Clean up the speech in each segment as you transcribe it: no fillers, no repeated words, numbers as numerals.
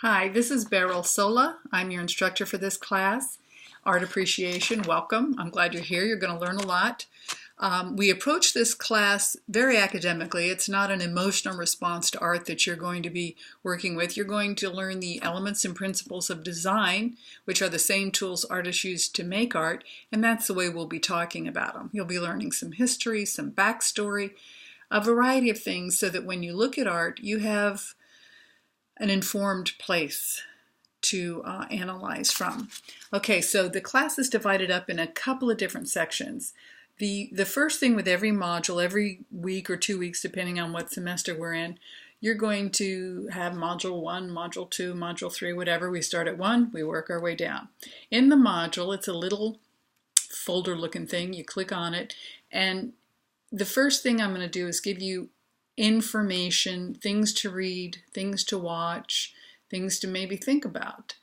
Hi, this is Beryl Solla. I'm your instructor for this class. Art Appreciation, welcome. I'm glad you're here. You're going to learn a lot. We approach this class very academically. It's not an emotional response to art that you're going to be working with. You're going to learn the elements and principles of design, which are the same tools artists use to make art, and that's the way we'll be talking about them. You'll be learning some history, some backstory, a variety of things so that when you look at art, you have an informed place to analyze from. Okay, so the class is divided up in a couple of different sections. The first thing with every module, every week or 2 weeks, depending on what semester we're in, you're going to have module 1, module 2, module 3, whatever. We start at 1, we work our way down. In the module, it's a little folder looking thing. You click on it, and the first thing I'm going to do is give you information, things to read, things to watch, things to maybe think about,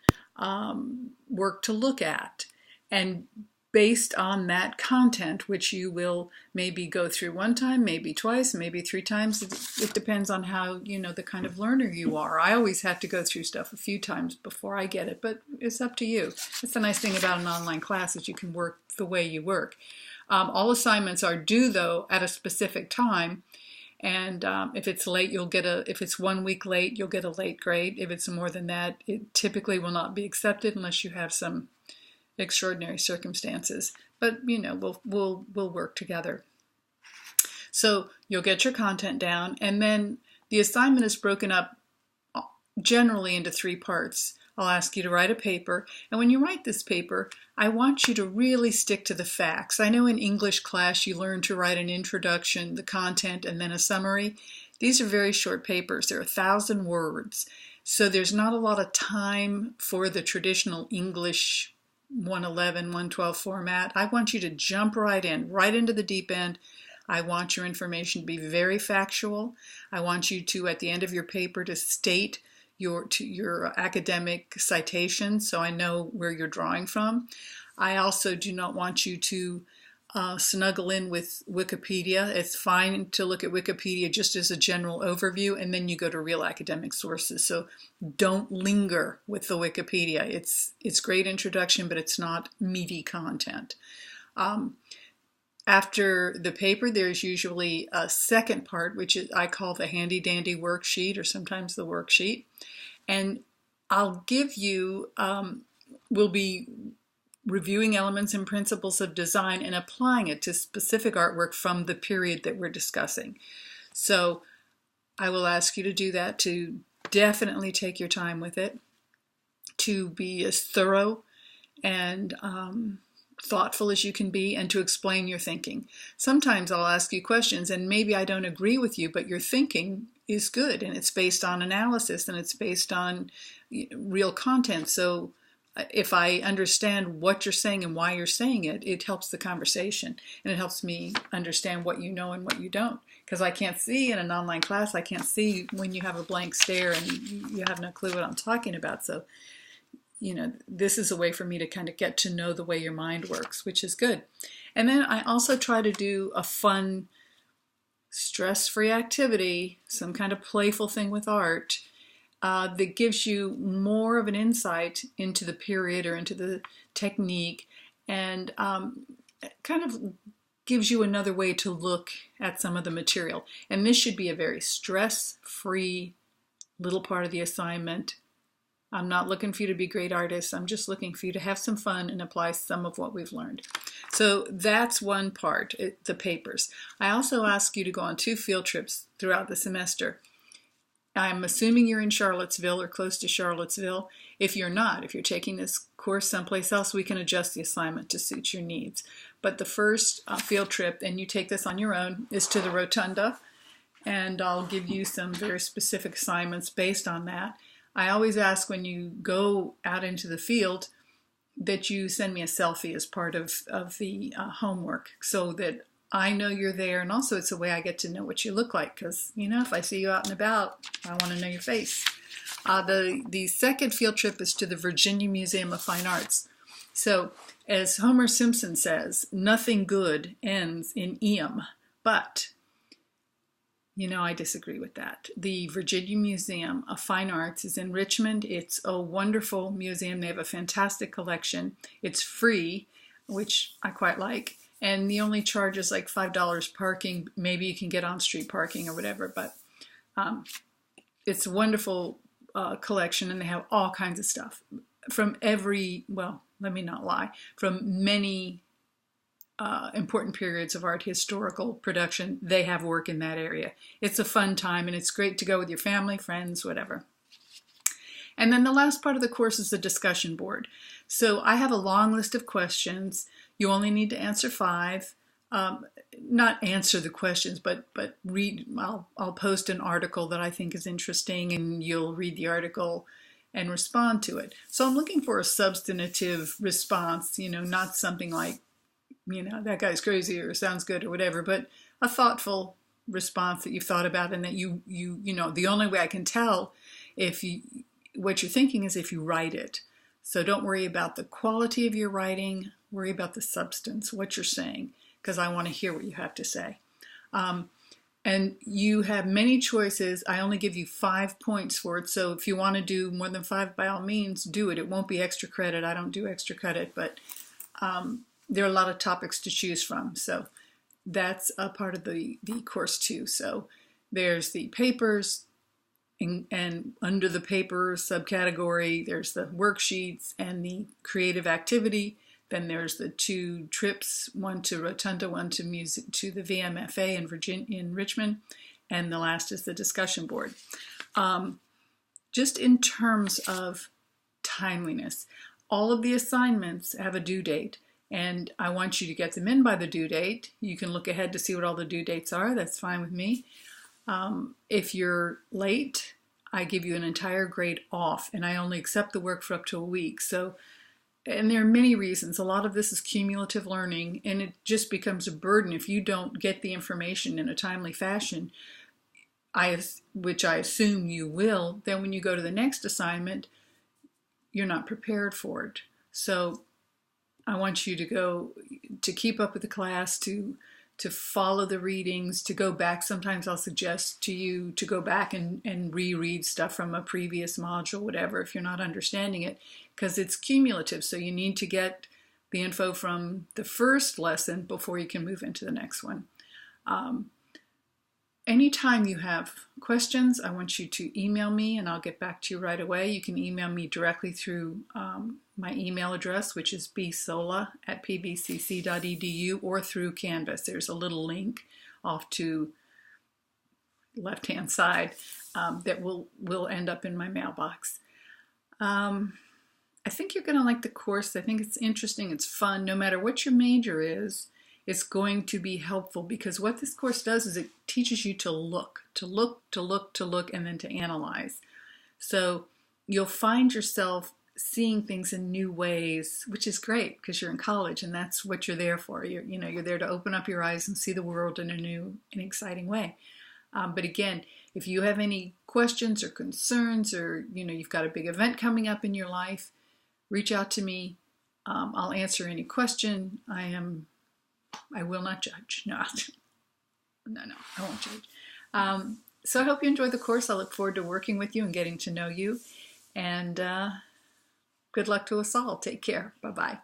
work to look at. And based on that content, which you will maybe go through one time, maybe twice, maybe 3 times, it depends on how, the kind of learner you are. I always have to go through stuff a few times before I get it, but it's up to you. That's the nice thing about an online class is you can work the way you work. All assignments are due, though, at a specific time. And if it's late, if it's 1 week late, you'll get a late grade. If it's more than that, it typically will not be accepted unless you have some extraordinary circumstances. But, we'll work together. So you'll get your content down, and then the assignment is broken up generally into 3 parts. I'll ask you to write a paper, and when you write this paper, I want you to really stick to the facts. I know in English class you learn to write an introduction, the content, and then a summary. These are very short papers. They're 1,000 words, so there's not a lot of time for the traditional English 111, 112 format. I want you to jump right into the deep end. I want your information to be very factual. I want you to, at the end of your paper, to state your academic citations, so I know where you're drawing from. I also do not want you to snuggle in with Wikipedia. It's fine to look at Wikipedia just as a general overview, and then you go to real academic sources. So don't linger with the Wikipedia. It's great introduction, but it's not meaty content. After the paper, there's usually a second part, which I call the handy dandy worksheet, or sometimes the worksheet. And I'll give you, we'll be reviewing elements and principles of design and applying it to specific artwork from the period that we're discussing. So I will ask you to do that, to definitely take your time with it, to be as thorough and thoughtful as you can be, and to explain your thinking. Sometimes I'll ask you questions and maybe I don't agree with you, but your thinking is good and it's based on analysis and it's based on real content. So if I understand what you're saying and why you're saying it, it helps the conversation, and it helps me understand what you know and what you don't. Because I can't see in an online class, I can't see when you have a blank stare and you have no clue what I'm talking about. So this is a way for me to kind of get to know the way your mind works, which is good. And then I also try to do a fun, stress-free activity, some kind of playful thing with art that gives you more of an insight into the period or into the technique, and kind of gives you another way to look at some of the material. And this should be a very stress-free little part of the assignment. I'm not looking for you to be great artists. I'm just looking for you to have some fun and apply some of what we've learned. So that's one part, the papers. I also ask you to go on 2 field trips throughout the semester. I'm assuming you're in Charlottesville or close to Charlottesville. If you're not, if you're taking this course someplace else, we can adjust the assignment to suit your needs. But the first field trip, and you take this on your own, is to the Rotunda, and I'll give you some very specific assignments based on that. I always ask when you go out into the field that you send me a selfie as part of the homework, so that I know you're there, and also it's a way I get to know what you look like, because, if I see you out and about, I want to know your face. The second field trip is to the Virginia Museum of Fine Arts. So, as Homer Simpson says, nothing good ends in Eam, but I disagree with that. The Virginia Museum of Fine Arts is in Richmond. It's a wonderful museum. They have a fantastic collection. It's free, which I quite like. And the only charge is like $5 parking. Maybe you can get on-street parking or whatever, but it's a wonderful collection, and they have all kinds of stuff from let me not lie, from many important periods of art, historical production. They have work in that area. It's a fun time, and it's great to go with your family, friends, whatever. And then the last part of the course is the discussion board. So I have a long list of questions. You only need to answer 5. Not answer the questions, but read. I'll post an article that I think is interesting, and you'll read the article and respond to it. So I'm looking for a substantive response, not something like, that guy's crazy or sounds good or whatever, but a thoughtful response that you've thought about, and that the only way I can tell what you're thinking is if you write it. So don't worry about the quality of your writing, worry about the substance, what you're saying, because I want to hear what you have to say. And you have many choices. I only give you 5 points for it. So if you want to do more than 5, by all means, do it. It won't be extra credit. I don't do extra credit, but there are a lot of topics to choose from. So that's a part of the course too. So there's the papers, and under the paper subcategory, there's the worksheets and the creative activity. Then there's the 2 trips, one to Rotunda, one to the VMFA in Richmond, and the last is the discussion board. Just in terms of timeliness, all of the assignments have a due date, and I want you to get them in by the due date. You can look ahead to see what all the due dates are. That's fine with me. If you're late, I give you an entire grade off, and I only accept the work for up to a week. And there are many reasons. A lot of this is cumulative learning, and it just becomes a burden if you don't get the information in a timely fashion, which I assume you will. Then when you go to the next assignment, you're not prepared for it. So I want you to keep up with the class, to follow the readings, to go back. Sometimes I'll suggest to you to go back and reread stuff from a previous module, whatever, if you're not understanding it, because it's cumulative. So you need to get the info from the first lesson before you can move into the next one. Anytime you have questions, I want you to email me, and I'll get back to you right away. You can email me directly through my email address, which is bsolla@pbcc.edu, or through Canvas. There's a little link off to left-hand side that will end up in my mailbox. I think you're going to like the course. I think it's interesting. It's fun. No matter what your major is, it's going to be helpful, because what this course does is it teaches you to look, and then to analyze. So you'll find yourself seeing things in new ways, which is great because you're in college, and that's what you're there for. You're there to open up your eyes and see the world in a new and exciting way. But again, if you have any questions or concerns, or you've got a big event coming up in your life, reach out to me. I'll answer any question. I will not judge. No, I won't judge. So I hope you enjoyed the course. I look forward to working with you and getting to know you. And good luck to us all. Take care. Bye-bye.